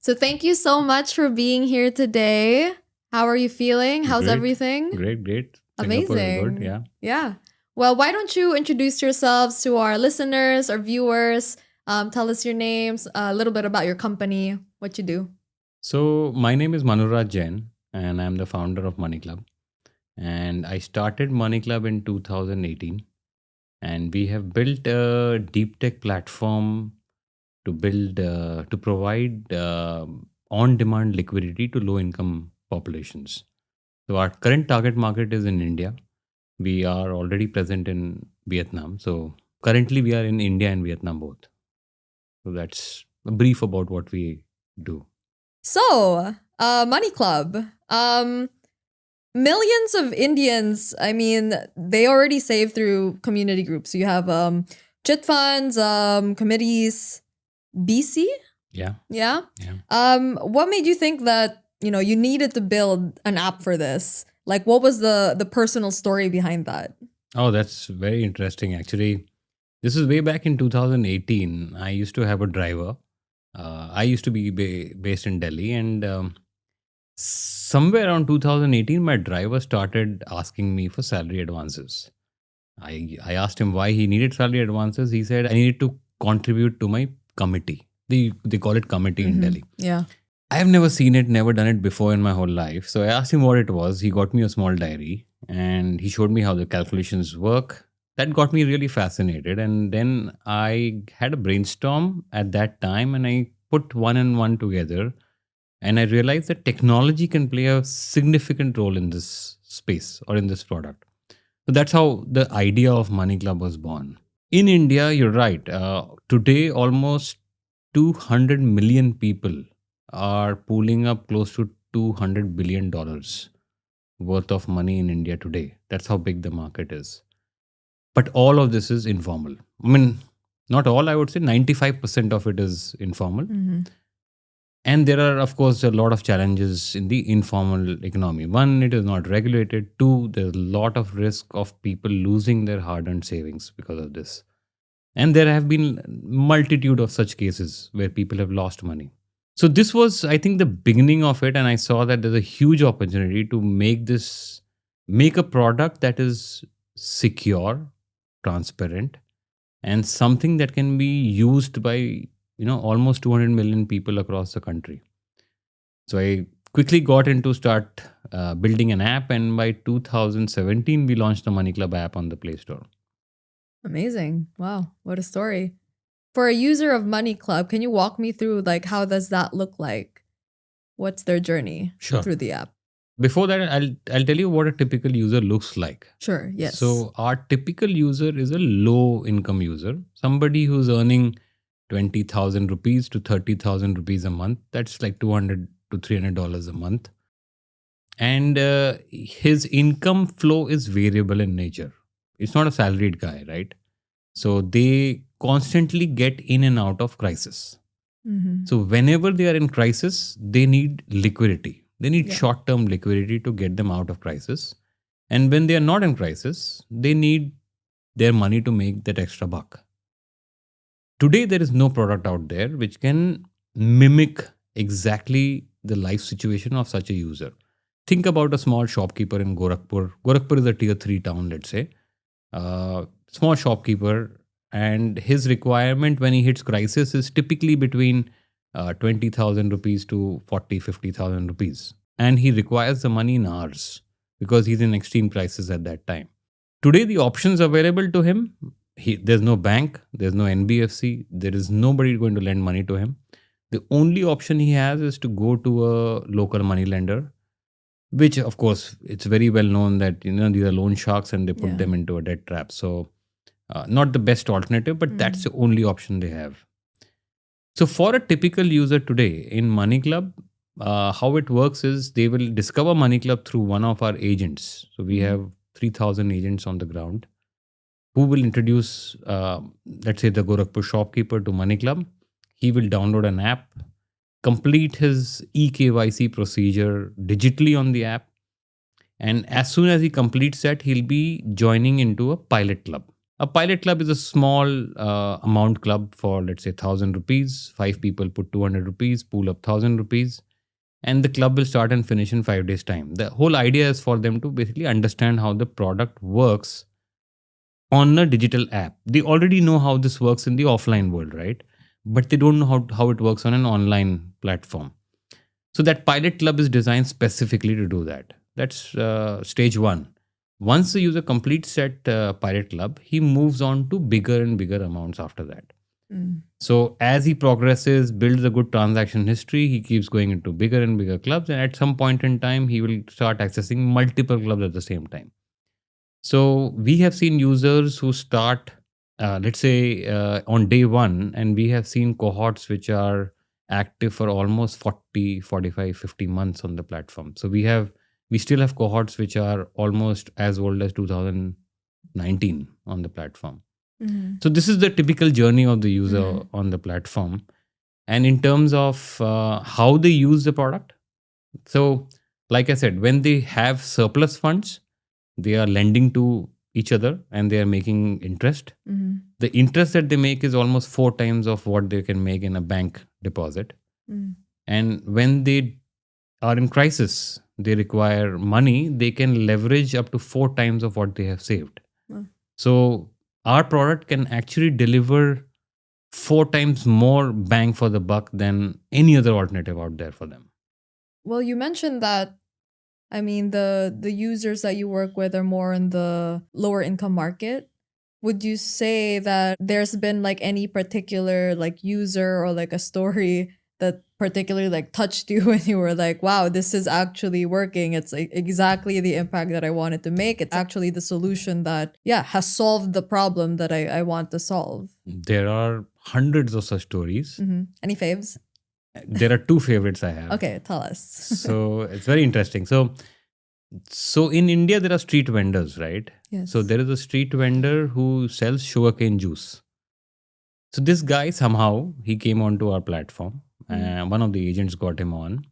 So thank you so much for being here today. How are you feeling? How's Great. everything? Great. Singapore is good. Amazing. Yeah. Yeah. Well, why don't you introduce yourselves to our listeners or viewers? Tell us your names, a little bit about your company, what you do. So my name is Manuraj Jain, and I'm the founder of Money Club. And I started Money Club in 2018, and we have built a deep tech platform to provide on-demand liquidity to low-income populations. So our current target market is in India. We are already present in Vietnam. So currently we are in India and Vietnam both. So that's a brief about what we do. So, Money Club. Millions of Indians, I mean, they already save through community groups. You have chit funds, committees, BC. Yeah. Yeah. Yeah. What made you think that, you needed to build an app for this? Like what was the personal story behind that? Oh, that's very interesting. Actually, this is way back in 2018. I used to have a driver. I used to be based in Delhi, and somewhere around 2018, my driver started asking me for salary advances. I asked him why he needed salary advances. He said, I needed to contribute to my committee. They call it committee in Delhi. Yeah. I have never seen it, never done it before in my whole life. So I asked him what it was. He got me a small diary and he showed me how the calculations work. That got me really fascinated. And then I had a brainstorm at that time and I put one and one together. And I realized that technology can play a significant role in this space or in this product. So that's how the idea of Money Club was born. In India, you're right. Today, almost 200 million people are pooling up close to $200 billion worth of money in India today. That's how big the market is. But all of this is informal. I mean, not all, I would say 95% of it is informal. And there are, of course, a lot of challenges in the informal economy. One, it is not regulated. Two, there's a lot of risk of people losing their hard earned savings because of this. And there have been multitude of such cases where people have lost money. So this was, I think, the beginning of it. And I saw that there's a huge opportunity to make a product that is secure, transparent, and something that can be used by, almost 200 million people across the country. So I quickly got into start building an app. And by 2017, we launched the Money Club app on the Play Store. Amazing. Wow. What a story. For a user of Money Club, can you walk me through like how does that look like? What's their journey through the app? Before that, I'll tell you what a typical user looks like. Sure. Yes. So our typical user is a low income user, somebody who's earning 20,000 rupees to 30,000 rupees a month. That's like $200 to $300 a month. And his income flow is variable in nature. It's not a salaried guy, right? So they constantly get in and out of crisis. So whenever they are in crisis, they need liquidity. They need short-term liquidity to get them out of crisis. And when they are not in crisis, they need their money to make that extra buck. Today, there is no product out there which can mimic exactly the life situation of such a user. Think about a small shopkeeper in Gorakhpur. Gorakhpur is a tier 3 town, let's say. Small shopkeeper, and his requirement when he hits crisis is typically between 20,000 rupees to 50,000 rupees. And he requires the money in hours because he's in extreme crisis at that time. Today, the options available to him, there's no bank, there's no NBFC, there is nobody going to lend money to him. The only option he has is to go to a local money lender, which of course, it's very well known that these are loan sharks and they put them into a debt trap. So not the best alternative, but that's the only option they have. So for a typical user today in Money Club, how it works is they will discover Money Club through one of our agents. So we have 3,000 agents on the ground who will introduce, let's say, the Gorakhpur shopkeeper to Money Club. He will download an app, complete his eKYC procedure digitally on the app. And as soon as he completes that, he'll be joining into a pilot club. A pilot club is a small amount club for, let's say, 1,000 rupees. 5 people put 200 rupees, pool up 1,000 rupees, and the club will start and finish in 5 days' time. The whole idea is for them to basically understand how the product works on a digital app. They already know how this works in the offline world, right? But they don't know how it works on an online platform. So that pilot club is designed specifically to do that. That's stage one. Once the user completes that pilot club, he moves on to bigger and bigger amounts after that. So as he progresses, builds a good transaction history, he keeps going into bigger and bigger clubs. And at some point in time, he will start accessing multiple clubs at the same time. So we have seen users who start, let's say, on day one, and we have seen cohorts which are active for almost 40, 45, 50 months on the platform. So we still have cohorts which are almost as old as 2019 on the platform. So this is the typical journey of the user on the platform. And in terms of how they use the product, so like I said, when they have surplus funds, they are lending to each other and they are making interest. The interest that they make is almost 4 times of what they can make in a bank deposit. And when they are in crisis, they require money, they can leverage up to 4 times of what they have saved. So our product can actually deliver 4 times more bang for the buck than any other alternative out there for them. Well, you mentioned that, I mean, the users that you work with are more in the lower income market. Would you say that there's been like any particular like user or like a story that particularly like touched you when you were like, wow, this is actually working. It's like exactly the impact that I wanted to make. It's actually the solution that, has solved the problem that I want to solve. There are hundreds of such stories. Any faves? There are 2 favorites I have. Okay, tell us. So it's very interesting. So in India, there are street vendors, right? Yes. So there is a street vendor who sells sugarcane juice. So this guy, somehow, he came onto our platform. One of the agents got him on.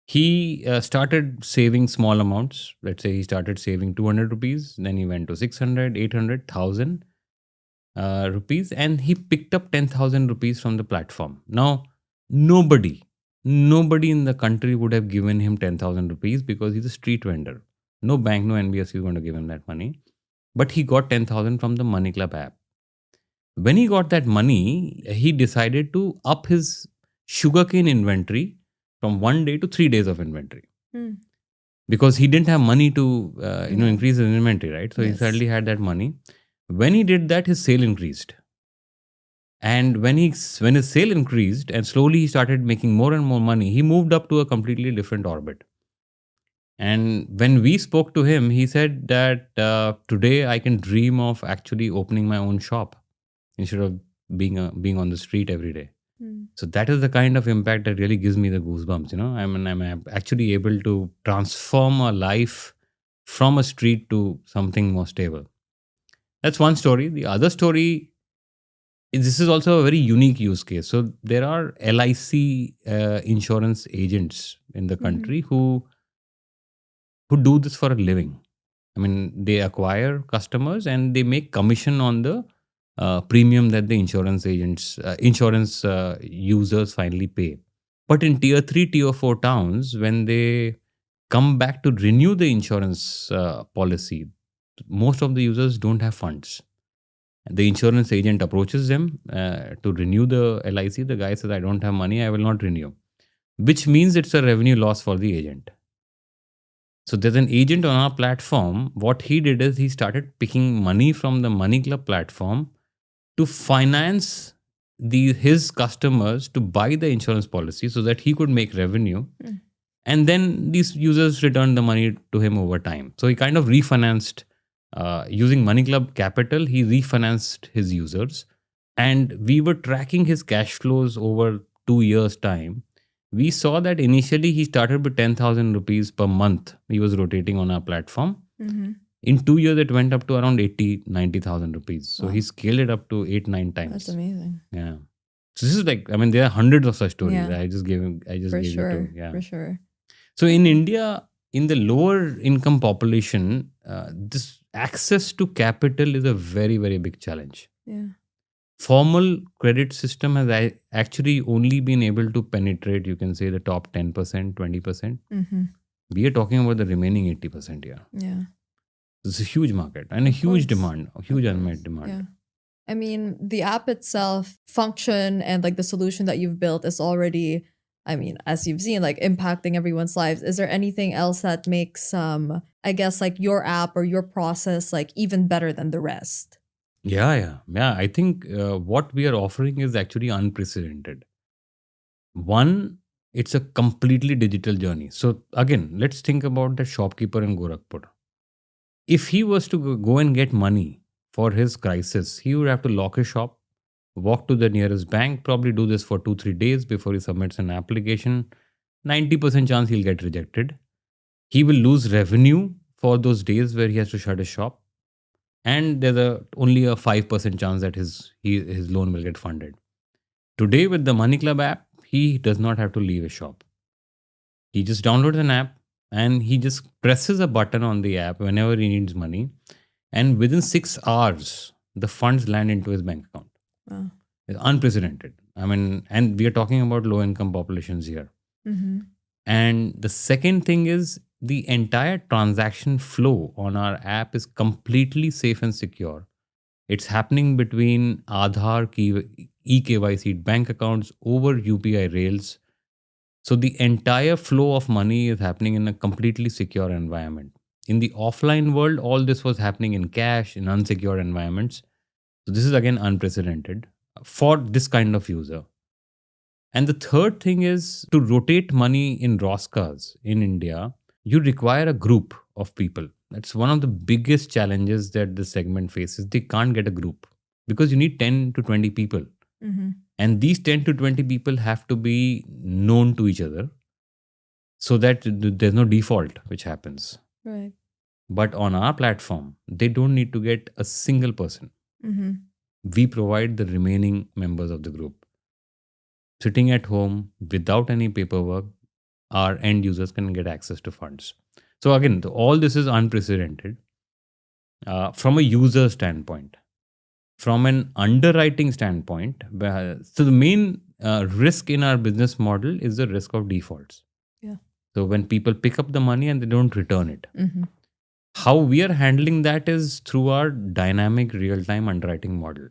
He started saving small amounts. Let's say he started saving 200 rupees. Then he went to 600, 800, 1,000 rupees. And he picked up 10,000 rupees from the platform. Now, nobody in the country would have given him 10,000 rupees because he's a street vendor. No bank, no NBFC is going to give him that money. But he got 10,000 from the Money Club app. When he got that money, he decided to up his sugarcane inventory from 1 day to 3 days of inventory. Because he didn't have money to increase his inventory, right? So he suddenly had that money. When he did that, his sale increased. And when his sale increased and slowly he started making more and more money, he moved up to a completely different orbit. And when we spoke to him, he said that today I can dream of actually opening my own shop instead of being on the street every day. So that is the kind of impact that really gives me the goosebumps. I'm actually able to transform a life from a street to something more stable. That's one story. The other story, this is also a very unique use case. So there are LIC insurance agents in the country who do this for a living. I mean, they acquire customers and they make commission on the premium that the insurance users finally pay. But in tier 3, tier 4 towns, when they come back to renew the insurance policy, most of the users don't have funds. The insurance agent approaches them to renew the LIC. The guy says, I don't have money, I will not renew. Which means it's a revenue loss for the agent. So there's an agent on our platform. What he did is he started picking money from the Money Club platform to finance his customers to buy the insurance policy so that he could make revenue. And then these users returned the money to him over time. So he kind of refinanced, using Money Club capital, he refinanced his users. And we were tracking his cash flows over 2 years' time. We saw that initially he started with 10,000 rupees per month. He was rotating on our platform. In 2 years, it went up to around 80,000-90,000 rupees. So he scaled it up to 8-9 times. That's amazing. Yeah. So this is like, I mean, there are hundreds of such stories. Yeah. I just gave you two. Yeah. For sure. So in India, in the lower income population, this access to capital is a very, very big challenge. Yeah. Formal credit system has actually only been able to penetrate, you can say, the top 10%, 20%. Mm-hmm. We are talking about the remaining 80% here. Yeah. It's a huge market and a Of huge course. demand, a huge Of unmet course. demand. Yeah. I mean, the app itself function and like the solution that you've built is already, I mean, as you've seen, like impacting everyone's lives. Is there anything else that makes, I guess, like your app or your process like even better than the rest? Yeah. I think what we are offering is actually unprecedented. One, it's a completely digital journey. So again, let's think about the shopkeeper in Gorakhpur. If he was to go and get money for his crisis, he would have to lock his shop, walk to the nearest bank, probably do this for 2-3 days before he submits an application. 90% chance he'll get rejected. He will lose revenue for those days where he has to shut his shop. And there's only a 5% chance that his loan will get funded. Today, with the Money Club app, he does not have to leave his shop. He just downloads an app and he just presses a button on the app whenever he needs money. And within 6 hours, the funds land into his bank account. Wow. It's unprecedented. I mean, and we are talking about low income populations here. Mm-hmm. And the second thing is the entire transaction flow on our app is completely safe and secure. It's happening between Aadhaar, eKYC bank accounts over UPI rails. So the entire flow of money is happening in a completely secure environment. In the offline world, all this was happening in cash, in unsecure environments. So this is again unprecedented for this kind of user. And the third thing is to rotate money in Roscas in India, you require a group of people. That's one of the biggest challenges that this segment faces. They can't get a group because you need 10 to 20 people. Mm-hmm. And these 10 to 20 people have to be known to each other so that there's no default which happens. Right. But on our platform, they don't need to get a single person. Mm-hmm. We provide the remaining members of the group. Sitting at home without any paperwork, our end users can get access to funds. So again, all this is unprecedented from a user standpoint. From an underwriting standpoint, so the main risk in our business model is the risk of defaults. Yeah. So when people pick up the money and they don't return it. Mm-hmm. How we are handling that is through our dynamic real-time underwriting model.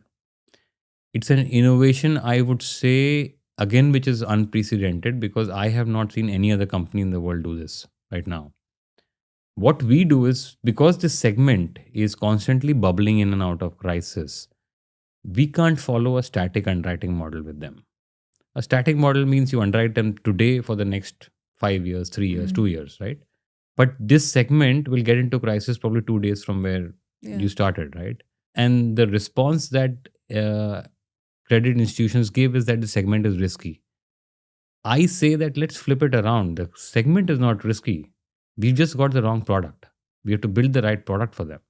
It's an innovation, I would say, again, which is unprecedented because I have not seen any other company in the world do this right now. What we do is, because this segment is constantly bubbling in and out of crisis, we can't follow a static underwriting model with them. A static model means you underwrite them today for the next 5 years, 3 years, 2 years, right? But this segment will get into crisis probably 2 days from where you started, right? And the response that credit institutions give is that the segment is risky. I say that let's flip it around. The segment is not risky. We've just got the wrong product. We have to build the right product for them.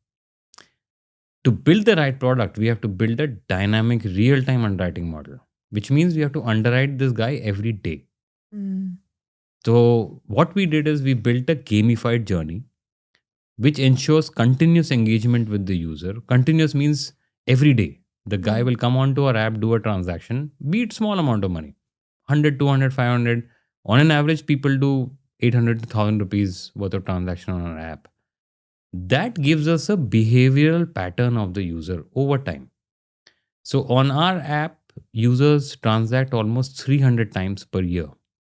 To build the right product, we have to build a dynamic real-time underwriting model, which means we have to underwrite this guy every day. Mm. So what we did is we built a gamified journey, which ensures continuous engagement with the user. Continuous means every day. The guy will come onto our app, do a transaction, be it small amount of money, 100, 200, 500. On an average, people do 800 to 1000 rupees worth of transaction on our app. That gives us a behavioral pattern of the user over time. So on our app, users transact almost 300 times per year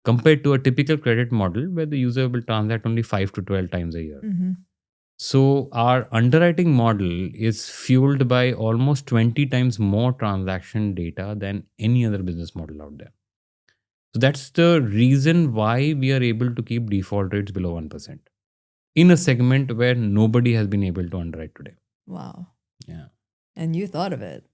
compared to a typical credit model where the user will transact only 5 to 12 times a year. Mm-hmm. So our underwriting model is fueled by almost 20 times more transaction data than any other business model out there. So that's the reason why we are able to keep default rates below 1% in a segment where nobody has been able to underwrite today. Wow. Yeah. And you thought of it.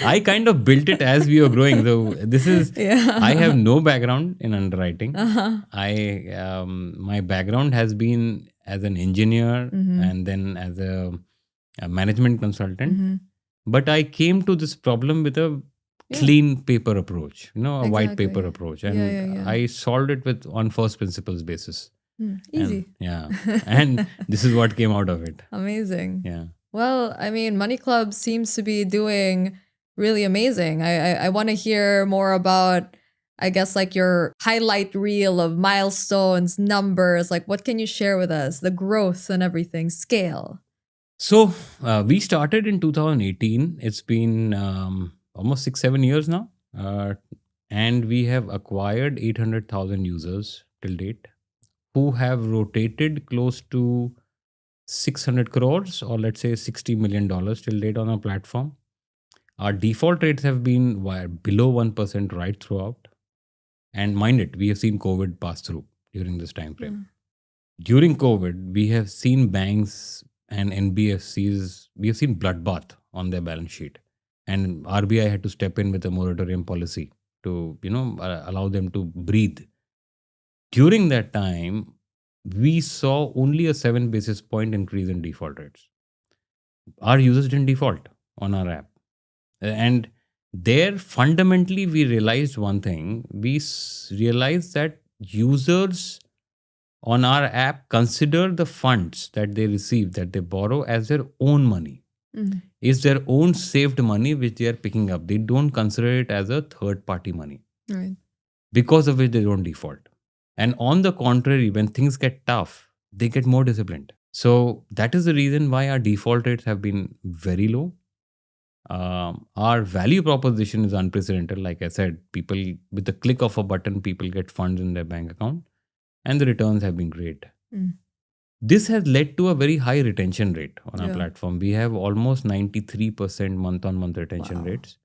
I kind of built it as we were growing. So this is, I have no background in underwriting. My background has been as an engineer and then as a management consultant. But I came to this problem with a clean paper approach, a white paper approach. And I solved it on first principles basis. Easy. And this is what came out of it. Amazing. Yeah. Well, I mean, Money Club seems to be doing really amazing. I want to hear more about, I guess, like your highlight reel of milestones, numbers. Like, what can you share with us? The growth and everything, scale. So we started in 2018. It's been almost 6-7 years now. And we have acquired 800,000 users till date who have rotated close to 600 crores, or let's say $60 million till date on our platform. Our default rates have been below 1% right throughout. And mind it, we have seen COVID pass through during this time frame. During COVID, we have seen banks and NBFCs, we have seen bloodbath on their balance sheet. And RBI had to step in with a moratorium policy to, allow them to breathe. During that time, we saw only a 7 basis point increase in default rates. Our users didn't default on our app. And there, fundamentally, we realized one thing. We realized that users on our app consider the funds that they receive, that they borrow, as their own money. It's their own saved money which they are picking up. They don't consider it as a third-party money. Right. Because of which they don't default. And on the contrary, when things get tough, they get more disciplined. So that is the reason why our default rates have been very low. Our value proposition is unprecedented. Like I said, people, with the click of a button, people get funds in their bank account, and the returns have been great. This has led to a very high retention rate on our platform. We have almost 93% month-on-month retention rates.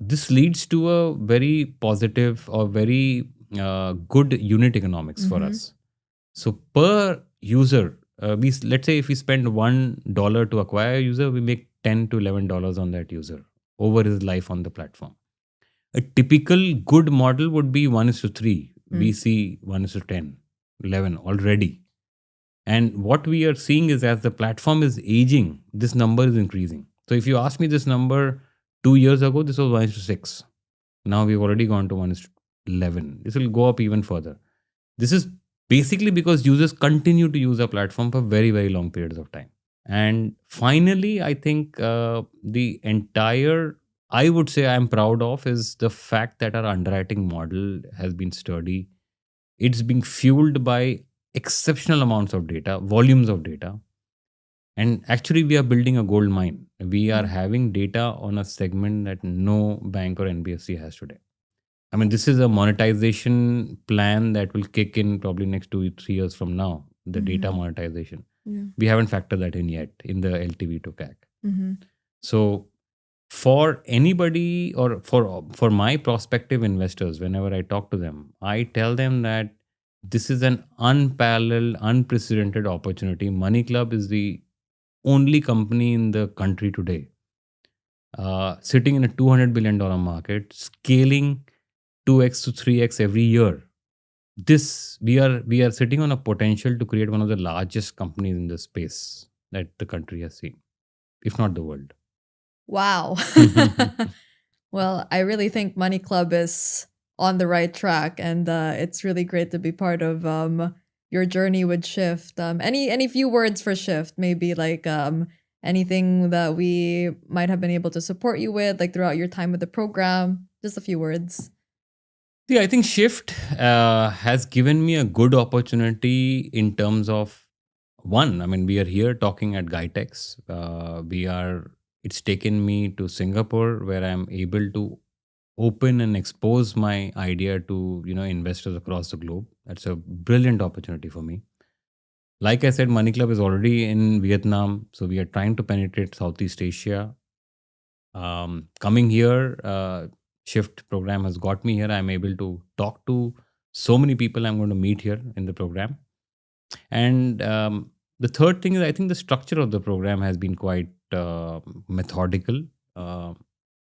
This leads to a very positive or very good unit economics for us. So per user, let's say if we spend $1 to acquire a user, we make $10 to $11 on that user over his life on the platform. A typical good model would be 1:3. We see 1:10, 11 already. And what we are seeing is, as the platform is aging, this number is increasing. So if you ask me this number 2 years ago, this was 1:6. Now we've already gone to 1:11. This will go up even further. This is basically because users continue to use our platform for very, very long periods of time. And finally, I think the entire, I would say I'm proud of, is the fact that our underwriting model has been sturdy. It's being fueled by exceptional amounts of data, volumes of data. And actually, we are building a gold mine. We are having data on a segment that no bank or NBFC has today. I mean, this is a monetization plan that will kick in probably next 2-3 years from now, the data monetization. We haven't factored that in yet in the LTV to CAC. So for anybody, or for my prospective investors, whenever I talk to them, I tell them that this is an unparalleled, unprecedented opportunity. Money Club is the only company in the country today sitting in a $200 billion market, scaling 2x to 3x every year. We are sitting on a potential to create one of the largest companies in the space that the country has seen, if not the world. Wow. Well, I really think Money Club is on the right track, and it's really great to be part of your journey with Shift. Any few words for Shift, maybe like anything that we might have been able to support you with, like throughout your time with the program, just a few words. Yeah, I think Shift has given me a good opportunity in terms of, one, I mean, we are here talking at GuyTex. It's taken me to Singapore, where I'm able to open and expose my idea to, investors across the globe. That's a brilliant opportunity for me. Like I said, Money Club is already in Vietnam, so we are trying to penetrate Southeast Asia. Coming here, Shift program has got me here. I'm able to talk to so many people I'm going to meet here in the program. And the third thing is, I think the structure of the program has been quite methodical.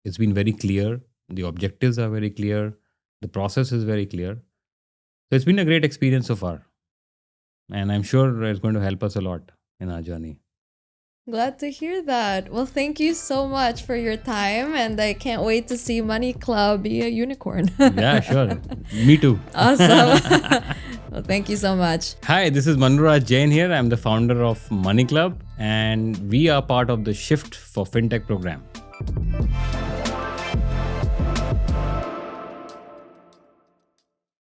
It's been very clear. The objectives are very clear. The process is very clear. So it's been a great experience so far. And I'm sure it's going to help us a lot in our journey. Glad to hear that. Well, thank you so much for your time, and I can't wait to see Money Club be a unicorn. Yeah, sure. Me too. Awesome. Well, thank you so much. Hi, this is Manuraj Jain here. I'm the founder of Money Club and we are part of the Shift for FinTech program.